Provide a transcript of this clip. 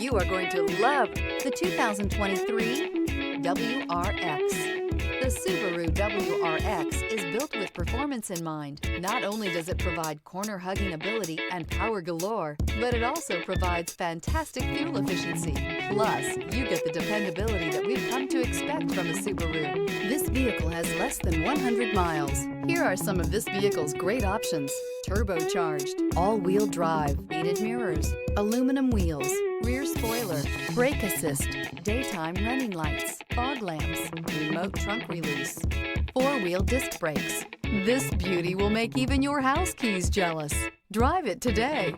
You are going to love the 2023 WRX. The Subaru WRX is built with performance in mind. Not only does it provide corner-hugging ability and power galore, but it also provides fantastic fuel efficiency. Plus, you get the dependability that we've come to expect from a Subaru. This vehicle has less than 100 miles. Here are some of this vehicle's great options: turbocharged, all-wheel drive, heated mirrors, aluminum wheels, rear spoiler, brake assist, daytime running lights, fog lamps, remote trunk release, four-wheel disc brakes. This beauty will make even your house keys jealous. Drive it today.